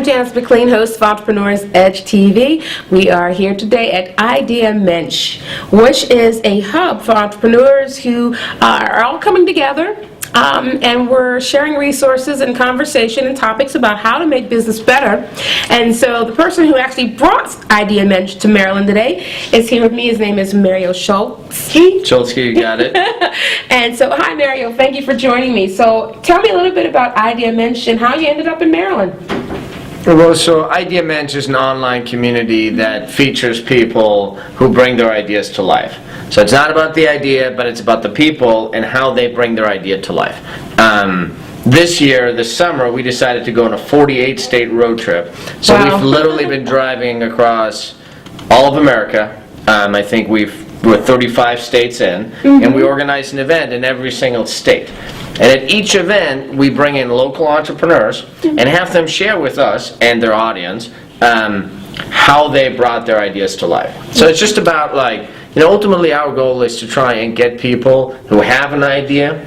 Janice McLean, host of Entrepreneurs Edge TV. We are here today at Idea Mensch, which is a hub for entrepreneurs who are all coming together. And we're sharing resources and conversation and topics about how to make business better. And so the person who actually brought Idea Mensch to Maryland today is here with me. His name is Mario Schultzke. Schultzke, you got it. And so, hi Mario, thank you for joining me. So tell me a little bit about Idea Mensch and how you ended up in Maryland. Well, so Idea Mensch is an online community that features people who bring their ideas to life. So it's not about the idea, but it's about the people and how they bring their idea to life. This summer, we decided to go on a 48-state road trip. So Wow. We've literally been driving across all of America. I think we're 35 states in, and we organized an event in every single state. And at each event, we bring in local entrepreneurs and have them share with us and their audience how they brought their ideas to life. So it's just about, like, ultimately our goal is to try and get people who have an idea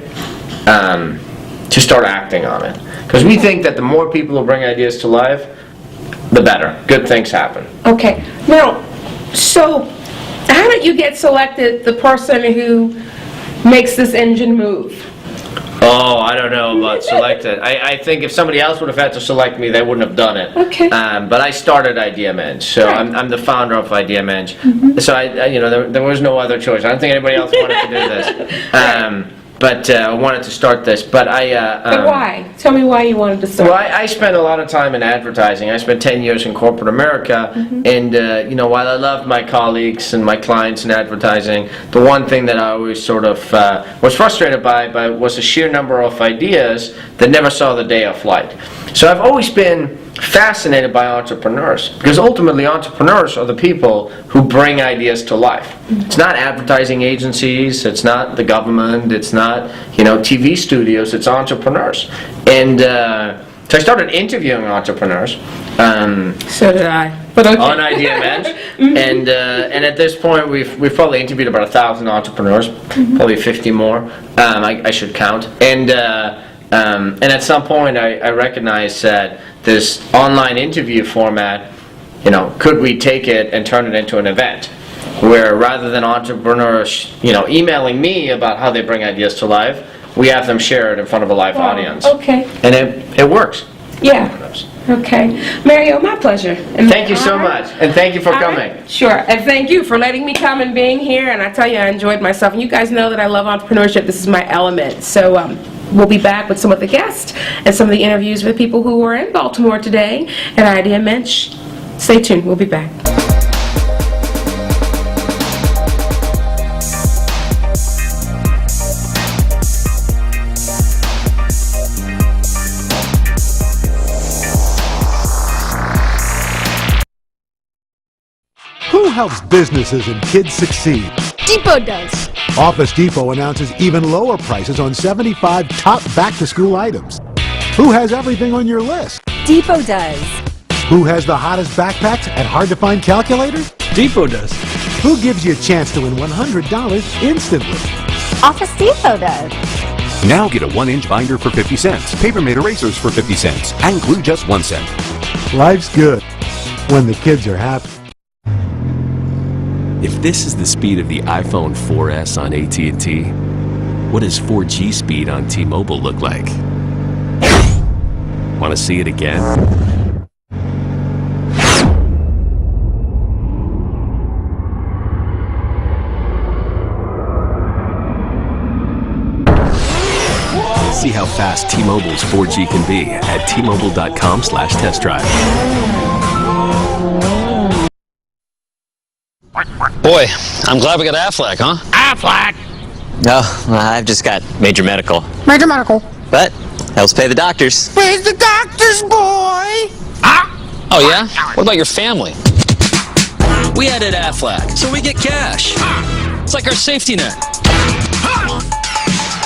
to start acting on it. Because we think that the more people who bring ideas to life, the better. Good things happen. Okay. Now, so how did you get selected, the person who makes this engine move? Oh, I don't know about selected. I think if somebody else would have had to select me, they wouldn't have done it. Okay. But I started Idea Mensch, so Right. I'm the founder of Idea Mensch. So there was no other choice. I don't think anybody else wanted to do this. But I wanted to start this. But But why? Tell me why you wanted to start. Well, I spent a lot of time in advertising. I spent 10 years in corporate America, and while I loved my colleagues and my clients in advertising, the one thing that I always sort of was frustrated by was the sheer number of ideas that never saw the day of light. So I've always been fascinated by entrepreneurs, because ultimately entrepreneurs are the people who bring ideas to life. It's not advertising agencies, it's not the government, it's not TV studios, it's entrepreneurs. And so I started interviewing entrepreneurs. So did I. But okay. On Idea Mensch, and at this point we've probably interviewed about 1,000 entrepreneurs, probably 50 more. I should count. And at some point I recognized that this online interview format, could we take it and turn it into an event where rather than entrepreneurs, emailing me about how they bring ideas to life, we have them share it in front of a live audience. Okay. And it works. Yeah. Okay. Mario, my pleasure. And Thank you so much, and thank you for coming. Sure, and thank you for letting me come and being here, and I tell you, I enjoyed myself. And you guys know that I love entrepreneurship. This is my element. So we'll be back with some of the guests and some of the interviews with people who were in Baltimore today at Idea Mensch. Stay tuned. We'll be back. Who helps businesses and kids succeed? Depot does. Office Depot announces even lower prices on 75 top back-to-school items. Who has everything on your list? Depot does. Who has the hottest backpacks and hard-to-find calculators? Depot does. Who gives you a chance to win $100 instantly? Office Depot does. Now get a 1-inch binder for 50 cents, paper-made erasers for 50 cents, and glue just 1 cent. Life's good when the kids are happy. If this is the speed of the iPhone 4S on AT&T, what does 4G speed on T-Mobile look like? Want to see it again? See how fast T-Mobile's 4G can be at T-Mobile.com/test drive. Boy, I'm glad we got Aflac, huh? Aflac? No, I've just got major medical. Major medical. But helps pay the doctors. Where's the doctor's boy? Huh? Oh yeah? What about your family? We added Aflac, so we get cash. It's like our safety net.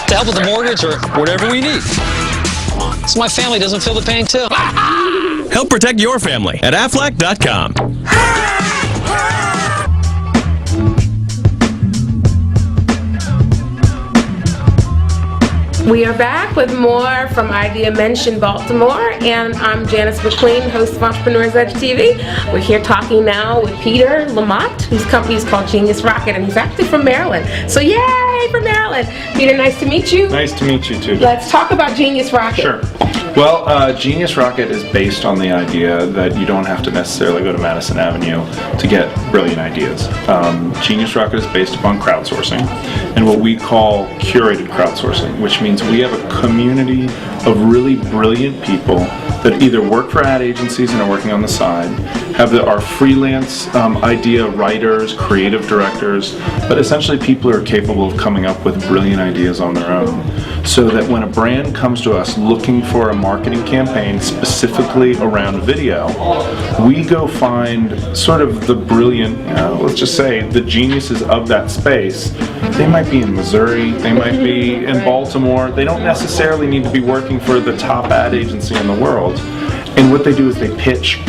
To help with the mortgage or whatever we need. So my family doesn't feel the pain too. Help protect your family at Aflac.com. We are back with more from Idea Mensch in Baltimore, and I'm Janice McLean, host of Entrepreneurs Edge TV. We're here talking now with Peter Lamont, whose company is called Genius Rocket, and he's actually from Maryland. So yay for Maryland! Peter, nice to meet you. Nice to meet you too. Let's talk about Genius Rocket. Sure. Well, Genius Rocket is based on the idea that you don't have to necessarily go to Madison Avenue to get brilliant ideas. Genius Rocket is based upon crowdsourcing and what we call curated crowdsourcing, which means we have a community of really brilliant people that either work for ad agencies and are working on the side, are freelance idea writers, creative directors, but essentially people who are capable of coming up with brilliant ideas on their own. So that when a brand comes to us looking for a marketing campaign specifically around video, we go find sort of the brilliant, let's just say, the geniuses of that space. They might be in Missouri, they might be in Baltimore, they don't necessarily need to be working for the top ad agency in the world. And what they do is they pitch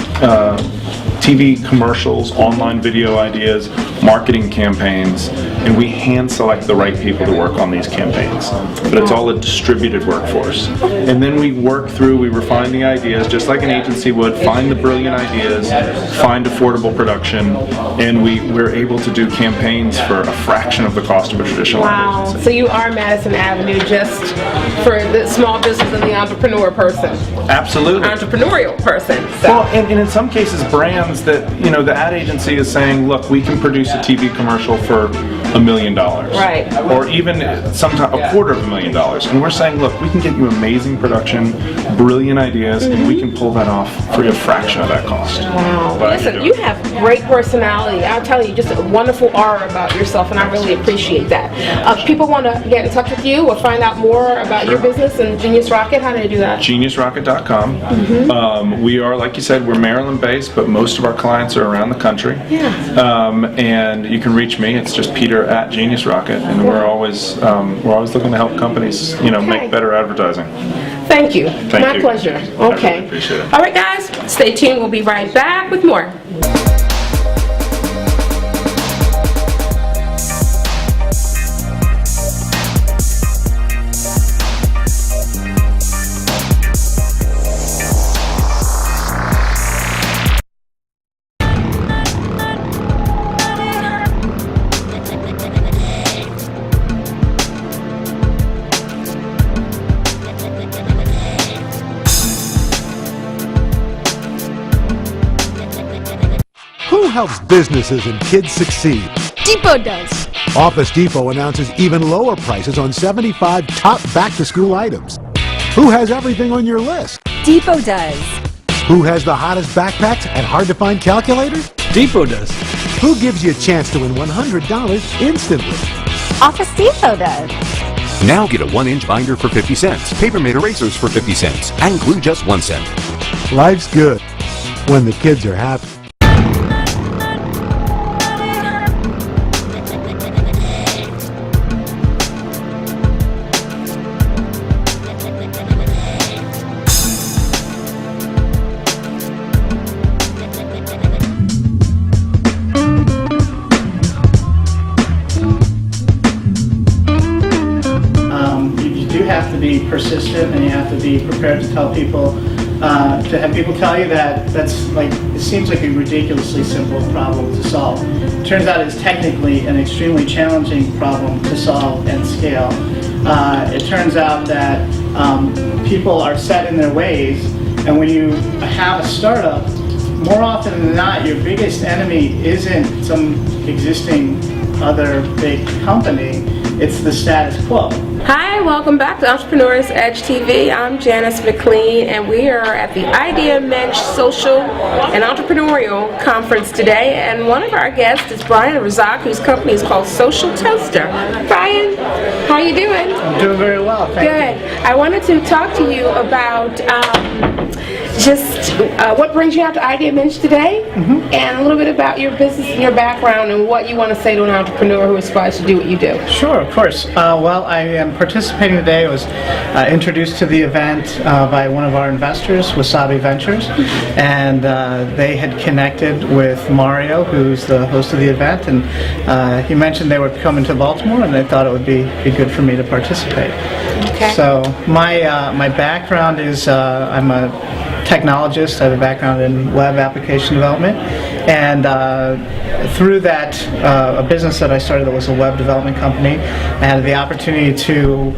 TV commercials, online video ideas, marketing campaigns, and we hand select the right people to work on these campaigns. But it's all a distributed workforce. And then we work through, we refine the ideas, just like an agency would, find the brilliant ideas, find affordable production, and we're able to do campaigns for a fraction of the cost of a traditional ad agency. So you are Madison Avenue just for the small business and the entrepreneur person. Absolutely. Entrepreneurial person. So. Well, and in some cases, brands that, the ad agency is saying, look, we can produce a TV commercial for $1 million. Right. Or even sometimes $250,000. And we're saying, look, we can get you amazing production, brilliant ideas, and we can pull that off for a fraction of that cost. Wow. Listen, you have great personality. I'll tell you, just a wonderful aura about yourself, and I really appreciate that. If people want to get in touch with you or find out more about your business and Genius Rocket, how do they do that? GeniusRocket.com. We are, like you said, we're Maryland-based, but most of our clients are around the country. Yeah. And you can reach me. It's just Peter at Genius Rocket, and we're always looking to help companies, make better advertising. Thank you. Thank you. My pleasure. I really Okay. appreciate it. All right, guys, stay tuned. We'll be right back with more. Who helps businesses and kids succeed? Depot does. Office Depot announces even lower prices on 75 top back-to-school items. Who has everything on your list? Depot does. Who has the hottest backpacks and hard-to-find calculators? Depot does. Who gives you a chance to win $100 instantly? Office Depot does. Now get a 1-inch binder for 50 cents, paper-made erasers for 50 cents, and glue just 1 cent. Life's good when the kids are happy. Have to be persistent, and you have to be prepared to tell people, to have people tell you that it seems like a ridiculously simple problem to solve. It turns out it's technically an extremely challenging problem to solve and scale. It turns out that people are set in their ways, and when you have a startup, more often than not, your biggest enemy isn't some existing other big company, it's the status quo. Hi, welcome back to Entrepreneurs Edge TV. I'm Janice McLean, and we are at the Idea Mensch Social and Entrepreneurial Conference today. And one of our guests is Brian Razak, whose company is called Social Toaster. Brian, how you doing? I'm doing very well, thank you. Good. I wanted to talk to you about just what brings you out to Idea Mensch today, and a little bit about your business and your background and what you want to say to an entrepreneur who aspires to do what you do. Sure, of course. Well, I am participating today. I was introduced to the event by one of our investors, Wasabi Ventures, and they had connected with Mario, who's the host of the event, and he mentioned they were coming to Baltimore, and they thought it would be good for me to participate. Okay. So my background is I'm a technologist. I have a background in web application development, and through that, a business that I started that was a web development company, I had the opportunity to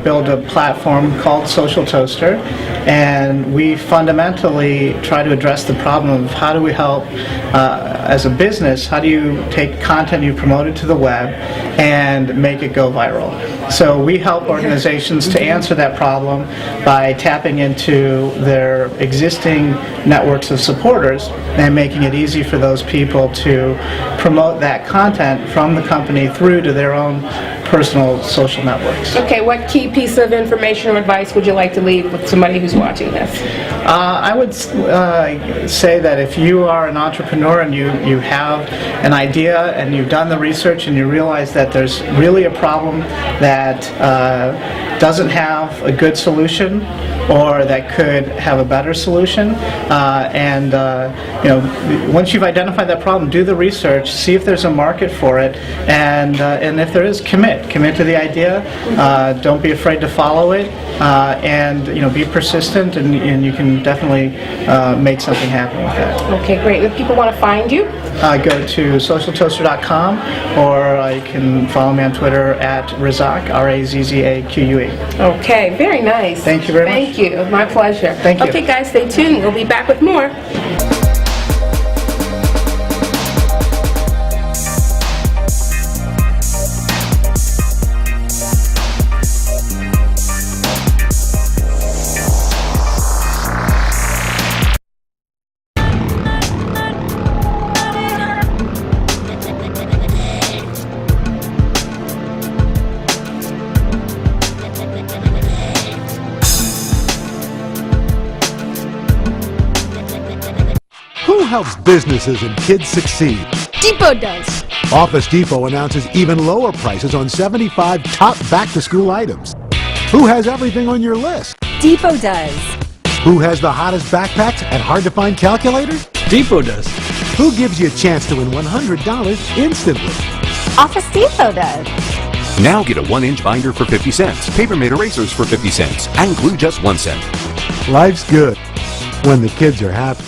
build a platform called Social Toaster, and we fundamentally try to address the problem of how do we help, as a business, how do you take content you promoted to the web and make it go viral. So we help organizations to answer that problem by tapping into their existing networks of supporters and making it easy for those people to promote that content from the company through to their own personal social networks. Okay, what key piece of information or advice would you like to leave with somebody who's watching this? I would say that if you are an entrepreneur and you have an idea and you've done the research and you realize that there's really a problem that doesn't have a good solution or that could have a better solution, and once you've identified that problem, do the research, see if there's a market for it, and if there is, commit to the idea. Don't be afraid to follow it, and be persistent, and you can definitely make something happen with that. Okay, great. If people want to find you, go to socialtoaster.com, or you can follow me on Twitter at Razak, R-A-Z-Z-A-Q-U-E. Okay, very nice. Thank you very much. Thank you. My pleasure. Thank you. Okay, guys, stay tuned. We'll be back with more. Who helps businesses and kids succeed? Depot does. Office Depot announces even lower prices on 75 top back-to-school items. Who has everything on your list? Depot does. Who has the hottest backpacks and hard-to-find calculators? Depot does. Who gives you a chance to win $100 instantly? Office Depot does. Now get a 1-inch binder for 50 cents, paper-made erasers for 50 cents, and glue just 1 cent. Life's good when the kids are happy.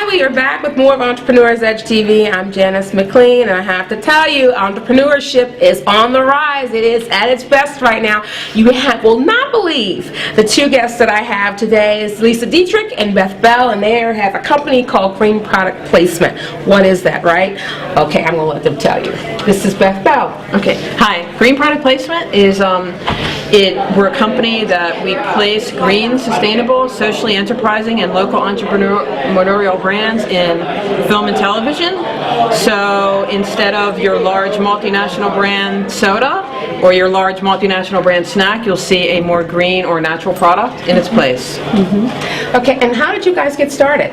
We are back with more of Entrepreneurs Edge TV. I'm Janice McLean, and I have to tell you, entrepreneurship is on the rise. It is at its best right now. You will not believe the two guests that I have today is Lisa Dietrich and Beth Bell, and they have a company called Green Product Placement. What is that, right? Okay, I'm going to let them tell you. This is Beth Bell. Okay, hi. Green Product Placement is we're a company that we place green, sustainable, socially enterprising, and local entrepreneurial brands in film and television. So instead of your large multinational brand soda or your large multinational brand snack, you'll see a more green or natural product in its place. Okay, and how did you guys get started?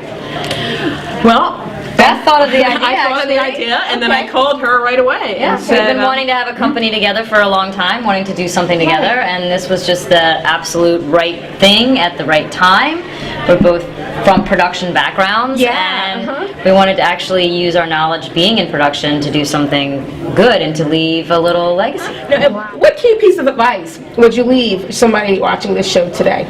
Well, Beth thought of the idea. I thought of the idea, and then I called her right away. Yeah, and we've said, been wanting to have a company together for a long time, wanting to do something together, and this was just the absolute right thing at the right time. We're both from production backgrounds, and we wanted to actually use our knowledge being in production to do something good and to leave a little legacy. Now, what key piece of advice would you leave somebody watching this show today?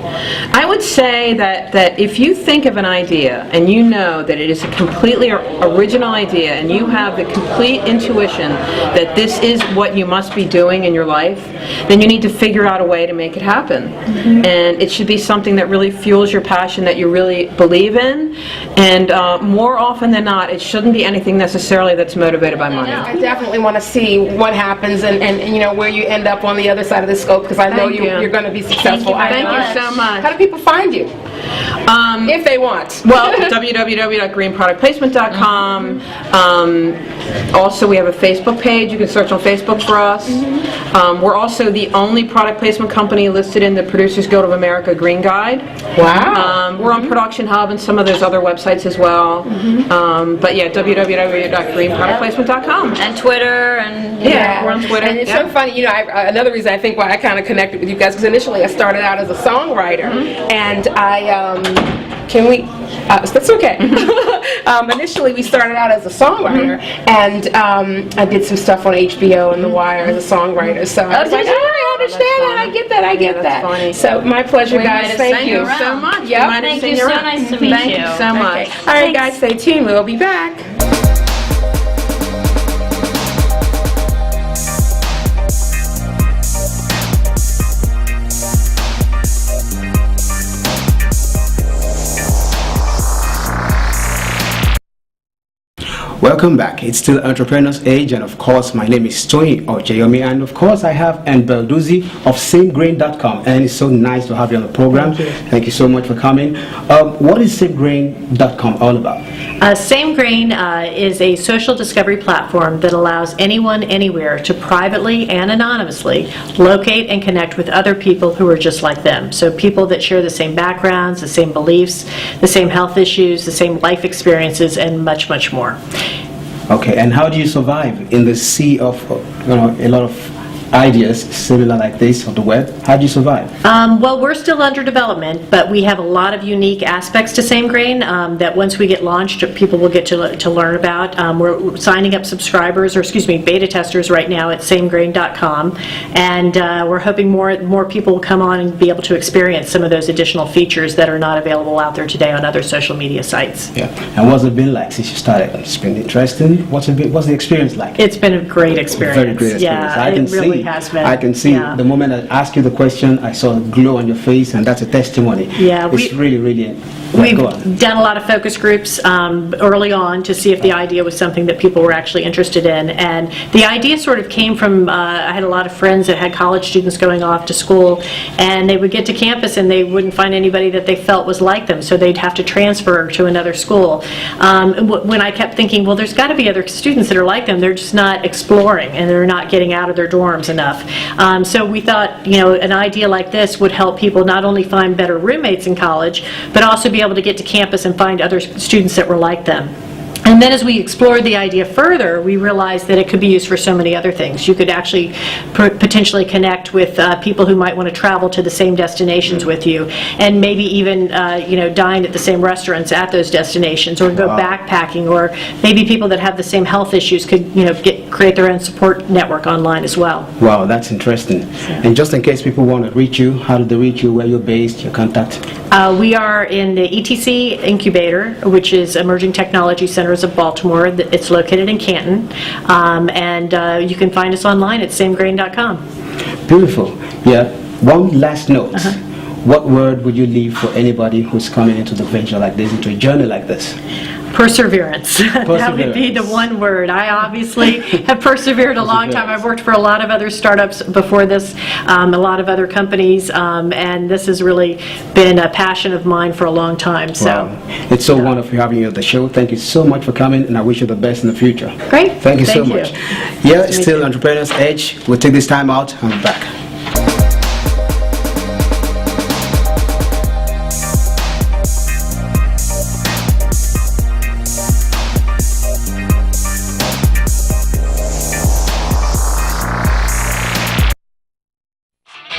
I would say that if you think of an idea and you know that it is a completely original idea and you have the complete intuition that this is what you must be doing in your life, then you need to figure out a way to make it happen. And it should be something that really fuels your passion, that you're really believe in, and more often than not, it shouldn't be anything necessarily that's motivated by money. I definitely want to see what happens and where you end up on the other side of the scope, because I know you're going to be successful. Thank you so much. How do people find you? If they want. Well, www.greenproductplacement.com. Also, we have a Facebook page. You can search on Facebook for us. We're also the only product placement company listed in the Producers Guild of America Green Guide. Wow. We're on Production Hub and some of those other websites as well. But yeah, www.greenproductplacement.com. And Twitter and we're on Twitter. And it's so funny, another reason I think why I kind of connected with you guys, because initially I started out as a songwriter, and that's okay. Initially we started out as a songwriter, and I did some stuff on HBO and The Wire as a songwriter, so I was like, I understand that, I get that. Funny. So my pleasure, guys. Thank you so much. Thank you, so nice to meet you. Thank you so much. Okay. All right, guys, stay tuned. We'll be back. Welcome back. It's still Entrepreneur's Age, and of course my name is Tony Ojeyomi, and of course I have Ann Belduzi of SameGrain.com, and it's so nice to have you on the program. Thank you so much for coming. What is SameGrain.com all about? SameGrain is a social discovery platform that allows anyone anywhere to privately and anonymously locate and connect with other people who are just like them. So people that share the same backgrounds, the same beliefs, the same health issues, the same life experiences, and much, much more. Okay, and how do you survive in the sea of a lot of ideas similar like this on the web? How do you survive? Well, we're still under development, but we have a lot of unique aspects to SameGrain that once we get launched, people will get to learn about. We're signing up subscribers, or excuse me, beta testers right now at SameGrain.com, and we're hoping more people will come on and be able to experience some of those additional features that are not available out there today on other social media sites. Yeah, and what's it been like since you started? It's been interesting. What's the experience like? It's been a great experience. Very great experience. Yeah, it really has been. I can see the moment I asked you the question, I saw a glow on your face, and that's a testimony. Yeah, it's really. We've done a lot of focus groups early on to see if the idea was something that people were actually interested in, and the idea sort of came from, I had a lot of friends that had college students going off to school, and they would get to campus and they wouldn't find anybody that they felt was like them, so they'd have to transfer to another school. When I kept thinking, well, there's got to be other students that are like them, they're just not exploring and they're not getting out of their dorms enough. So we thought, an idea like this would help people not only find better roommates in college, but also be able to get to campus and find other students that were like them. And then as we explored the idea further, we realized that it could be used for so many other things. You could actually potentially connect with people who might want to travel to the same destinations with you, and maybe even dine at the same restaurants at those destinations, or go backpacking, or maybe people that have the same health issues could create their own support network online as well. Wow, that's interesting. And just in case people want to reach you, how do they reach you? Where you're based, your contact? We are in the ETC Incubator, which is Emerging Technology Centers of Baltimore. It's located in Canton, and you can find us online at SameGrain.com. Beautiful. Yeah. One last note. What word would you leave for anybody who's coming into the venture like this, into a journey like this? Perseverance. That would be the one word. I obviously have persevered a long time. I've worked for a lot of other startups before this, a lot of other companies, and this has really been a passion of mine for a long time. So it's so wonderful having you on the show. Thank you so much for coming, and I wish you the best in the future. Great. Thank you so much. Yeah, it's still Entrepreneur's Edge. We'll take this time out and be back.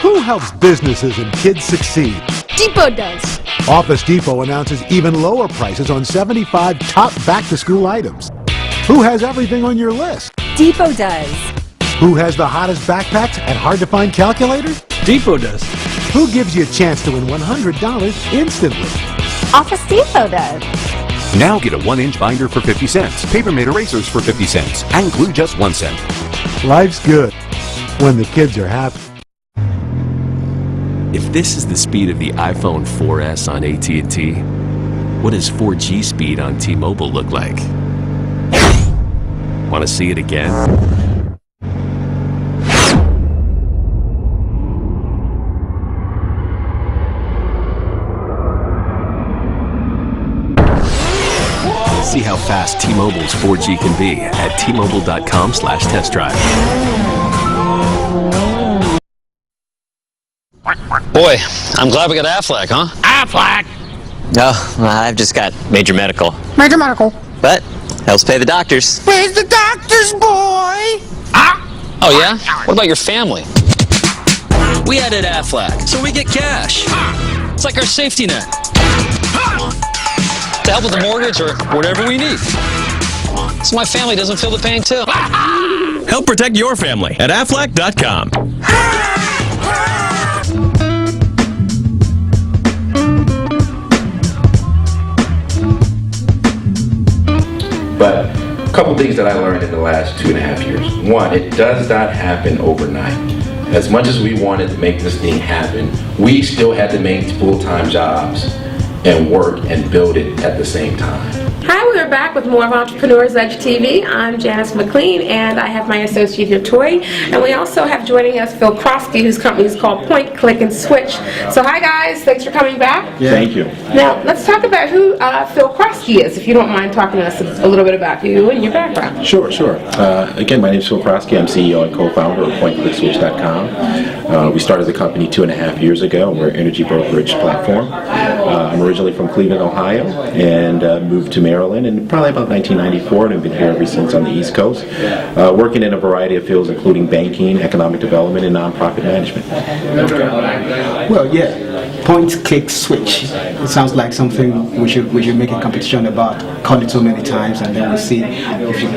Who helps businesses and kids succeed? Depot does. Office Depot announces even lower prices on 75 top back-to-school items. Who has everything on your list? Depot does. Who has the hottest backpacks and hard-to-find calculators? Depot does. Who gives you a chance to win $100 instantly? Office Depot does. Now get a 1-inch binder for 50 cents, paper-made erasers for 50 cents, and glue just 1 cent. Life's good when the kids are happy. If this is the speed of the iPhone 4S on AT&T, What does 4G speed on T-Mobile look like? Want to see it again? See how fast T-Mobile's 4G can be at T-Mobile.com/test drive. Boy, I'm glad we got Aflac, huh? Aflac. No, I've just got major medical. Major medical. But helps pay the doctors. Where's the doctor's boy? Oh yeah? What about your family? We added Aflac, so we get cash. It's like our safety net. To help with the mortgage or whatever we need. So my family doesn't feel the pain too. Help protect your family at Aflac.com. But a couple things that I learned in the last 2.5 years. One, it does not happen overnight. As much as we wanted to make this thing happen, we still had to make full-time jobs and work and build it at the same time. Hi, we're back with more of Entrepreneurs Edge TV. I'm Janice McLean, and I have my associate here, Toy. And we also have joining us Phil Krosky, whose company is called Point, Click, and Switch. So hi, guys. Thanks for coming back. Yeah. Thank you. Now, let's talk about who Phil Krosky is, if you don't mind talking to us a little bit about you and your background. Sure. Again, my name is Phil Krosky. I'm CEO and co-founder of PointClickSwitch.com. We started the company 2.5 years ago. We're an energy brokerage platform. I'm originally from Cleveland, Ohio, and moved to Maryland in probably about 1994, and I've been here ever since on the East Coast, working in a variety of fields, including banking, economic development, and nonprofit management. Well, yeah. Point, click, switch. It sounds like something we should make a competition about. Call it so many times, and then we'll see if you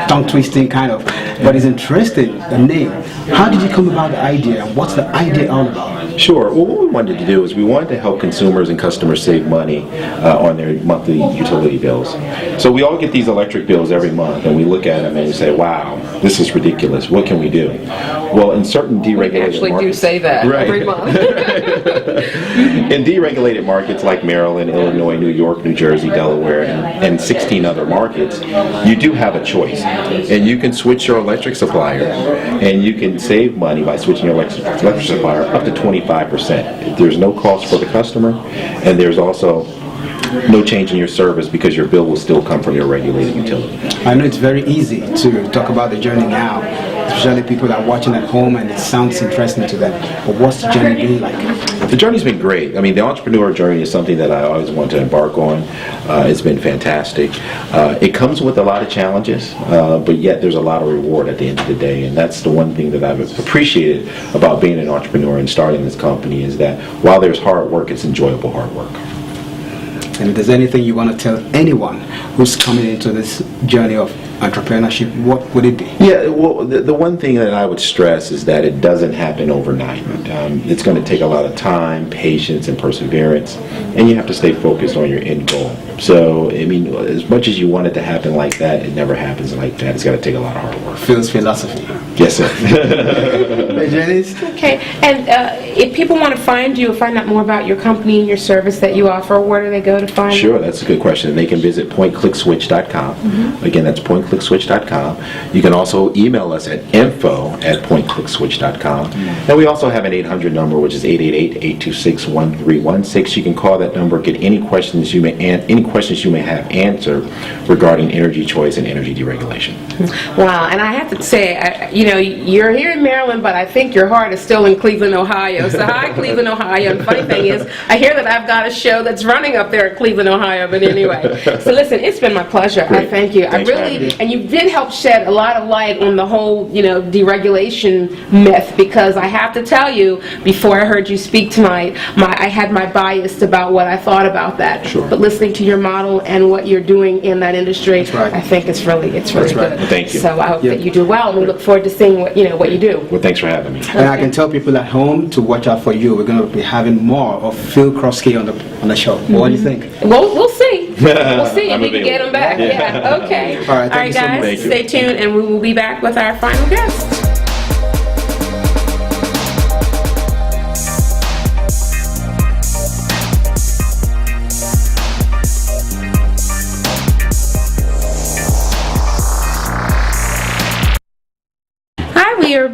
tongue twisting kind of. But it's interesting, the name. How did you come about the idea, and what's the idea all about? Sure. Well, what we wanted to do is we wanted to help consumers and customers save money on their monthly utility bills. So we all get these electric bills every month, and we look at them and we say, wow, this is ridiculous. What can we do? Well, in certain deregulated markets... do say that every month. In deregulated markets like Maryland, Illinois, New York, New Jersey, Delaware, and 16 other markets, you do have a choice. And you can switch your electric supplier, and you can save money by switching your electric supplier up to 25%. There's no cost for the customer, and there's also no change in your service because your bill will still come from your regulated utility. I know it's very easy to talk about the journey now, especially people that are watching at home and it sounds interesting to them. But what's the journey been like? The journey's been great. I mean, the entrepreneur journey is something that I always want to embark on. It's been fantastic. It comes with a lot of challenges, but yet there's a lot of reward at the end of the day. And that's the one thing that I've appreciated about being an entrepreneur and starting this company is that while there's hard work, it's enjoyable hard work. And if there's anything you want to tell anyone who's coming into this journey of entrepreneurship, what would it be? Yeah, well, the one thing that I would stress is that it doesn't happen overnight. It's going to take a lot of time, patience, and perseverance, and you have to stay focused on your end goal. So, I mean, as much as you want it to happen like that, it never happens like that. It's got to take a lot of hard work. Phil's philosophy. Yes, sir. Janice? Okay, and if people want to find you or find out more about your company and your service that you offer, where do they go to find you? Sure, that's a good question. They can visit PointClickSwitch.com. Again, that's PointClickSwitch.com. You can also email us at info@PointClickSwitch.com. And we also have an 800 number, which is 888-826-1316. You can call that number, get any questions you may have answered regarding energy choice and energy deregulation. Wow, and I have to say, you're here in Maryland, but I think your heart is still in Cleveland, Ohio. So hi, Cleveland, Ohio. And the funny thing is, I hear that I've got a show that's running up there at Cleveland, Ohio. But anyway, so listen, it's been my pleasure. Great. I thank you. Thanks I really, and you did help shed a lot of light on the whole, deregulation myth. Because I have to tell you, before I heard you speak tonight, I had my bias about what I thought about that. Sure. But listening to your model and what you're doing in that industry, right. I think it's really good. Well, thank you. So I hope that you do well, and we look forward to seeing what you do. Well, thanks for having me. And I can tell people at home to watch out for you. We're going to be having more of Phil Krosky on the show. What do you think? Well, we'll see. We'll see if I'm we can get him back. Yeah. Okay. All right. Thank you so much. Guys, stay tuned, and we will be back with our final guest.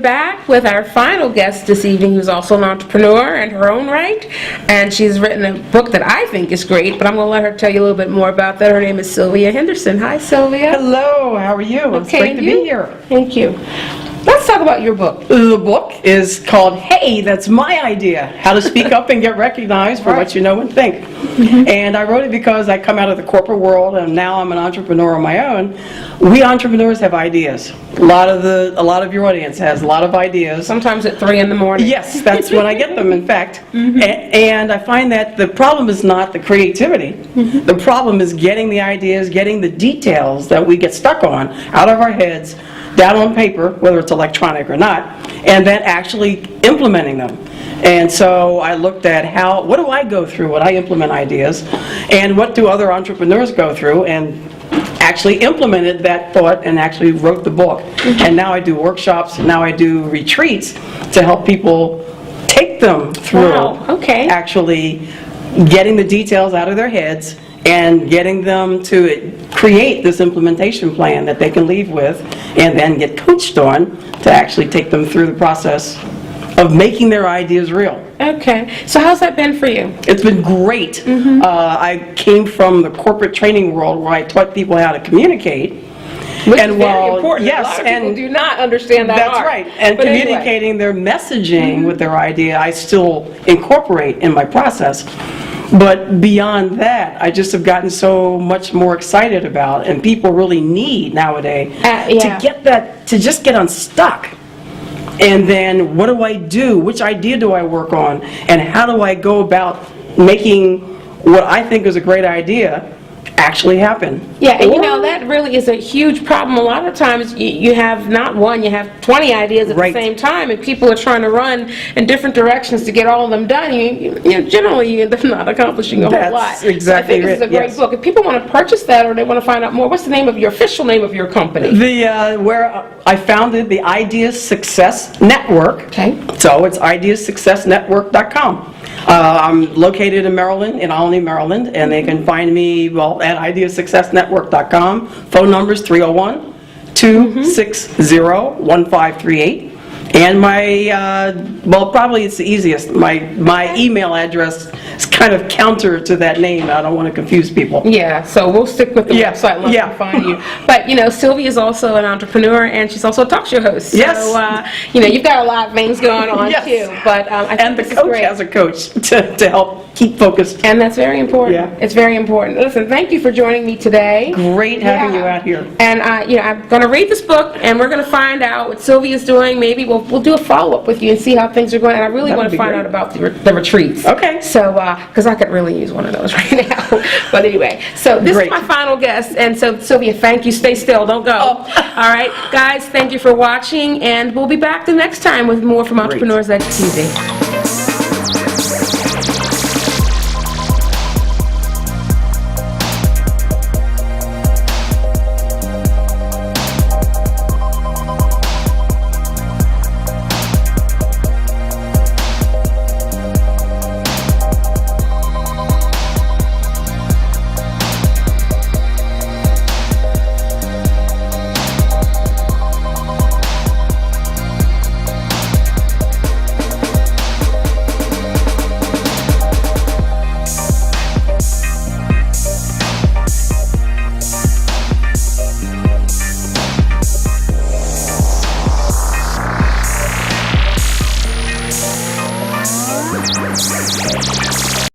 back with our final guest this evening, who's also an entrepreneur in her own right, and she's written a book that I think is great, but I'm going to let her tell you a little bit more about that. Her name is Sylvia Henderson. Hi, Sylvia. Hello, how are you? It's great to be here. Thank you. Let's talk about your book. The book is called Hey, That's My Idea, How to Speak Up and Get Recognized for What You Know and Think. And I wrote it because I come out of the corporate world and now I'm an entrepreneur on my own. We entrepreneurs have ideas. A lot of your audience has a lot of ideas. Sometimes at 3 in the morning. Yes, that's when I get them, in fact. And I find that the problem is not the creativity. The problem is getting the ideas, getting the details that we get stuck on out of our heads, down on paper, whether it's electronic or not, and then actually implementing them. And so I looked at what do I go through when I implement ideas, and what do other entrepreneurs go through, and actually implemented that thought and actually wrote the book. And now I do workshops, now I do retreats to help people take them through actually getting the details out of their heads and getting them to create this implementation plan that they can leave with and then get coached on to actually take them through the process of making their ideas real. Okay, so how's that been for you? It's been great. I came from the corporate training world where I taught people how to communicate. Which is very important. A lot of people do not understand that That's art. right. And But anyway. communicating their messaging with their idea, I still incorporate in my process. But beyond that, I just have gotten so much more excited about, and people really need nowadays to just get unstuck. And then what do I do? Which idea do I work on? And how do I go about making what I think is a great idea actually happen? Yeah, and that really is a huge problem. A lot of times you have not one, you have 20 ideas at the same time, and people are trying to run in different directions to get all of them done. Generally, you end up not accomplishing a whole lot. That's exactly so I think this is a great book. If people want to purchase that or they want to find out more, what's the name of your official name of your company? Where I founded the Ideas Success Network. Okay. So it's ideasuccessnetwork.com. I'm located in Maryland, in Albany, Maryland, and they can find me, at ideasuccessnetwork.com. Phone number is 301-260-1538. And my, probably it's the easiest. My email address is kind of counter to that name. I don't want to confuse people. Yeah, so we'll stick with the website and let them find you. But, Sylvia is also an entrepreneur, and she's also a talk show host. Yes. So, you've got a lot of things going on, too. But I think the coach has a coach to help keep focused. And that's very important. Yeah. It's very important. Listen, thank you for joining me today. Great having you out here. And, I'm going to read this book, and we're going to find out what Sylvia's doing. Maybe we'll do a follow-up with you and see how things are going. And I really want to find out about the retreats. Okay. So, because I could really use one of those right now. But anyway, so this is my final guest. And so, Sylvia, thank you. Stay still. Don't go. All right. Guys, thank you for watching. And we'll be back the next time with more from Entrepreneurs Edge TV.